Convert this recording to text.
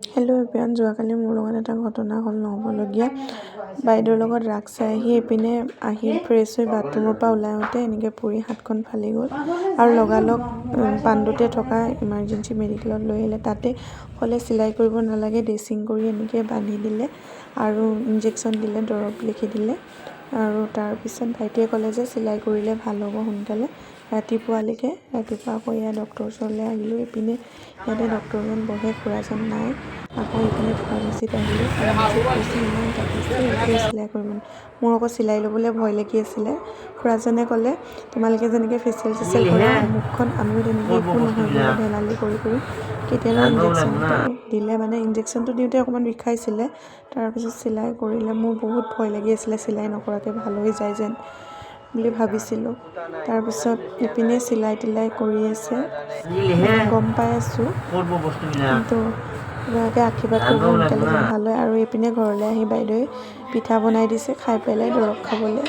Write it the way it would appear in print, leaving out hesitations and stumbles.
Hello' everyone, যোৱাকালি মোৰ লগত এটা ঘটনা হ'ল নহ'বলগীয়া। বাইদেউৰ লগত ৰাগ চাই আহি ফ্ৰেছ হৈ বাথৰুমৰ পৰা ওলাই আহোঁতে এনেকৈ পৰি হাতখন ফালি গ'ল আৰু লগালগ পাণ্ডুতে থকা ইমাৰ্জেঞ্চি মেডিকেলত লৈ আহিলে। তাতে ক'লে চিলাই কৰিব নালাগে, ড্ৰেছিং কৰি এনেকৈ বান্ধি দিলে আৰু ইনজেকশ্যন দিলে, দৰৱ লিখি দিলে। আৰু তাৰপিছত ভাইটিয়ে ক'লে যে চিলাই কৰিলে ভাল হ'ব সোনকালে ৰাতিপুৱালৈকে। ৰাতিপুৱা আকৌ ইয়াত ডক্টৰৰ ওচৰলৈ আহিলোঁ। এইপিনে ইয়াতে ডক্টৰজন বহে, খুৰাজন নাই। আকৌ এইপিনে ফাৰ্মাচীত আহিলোঁ, ফাৰ্মাচীত কৈছে ইমান কাটিছে, এতিয়া চিলাই কৰিব। মোৰ আকৌ চিলাই ল'বলৈ ভয় লাগি আছিলে। খুৰাজনে ক'লে তোমালোকে যেনেকৈ ফেচিয়েল কৰে মুখখন, আমিও তেনেকৈ একো নহয় বোলে ধেমালি কৰি কেতিয়াবা ইনজেকশ্যন দিলে, মানে ইনজেকশ্যনটো দিওঁতে অকণমান বিষাইছিলে। তাৰপিছত চিলাই কৰিলে। মোৰ বহুত ভয় লাগি আছিলে, চিলাই নকৰাকৈ ভাল হৈ যায় যেন বুলি ভাবিছিলোঁ। তাৰপিছত ইপিনে চিলাই তিলাই কৰি আছে, গম পাই আছোঁ, কিন্তু আপোনালোকে আশীৰ্বাদ কৰিব সোনকালে যেন ভাল হয়। আৰু এইপিনে ঘৰলৈ আহি বাইদেৱে পিঠা বনাই দিছে, খাই পেলাই দৰৱ খাবলৈ।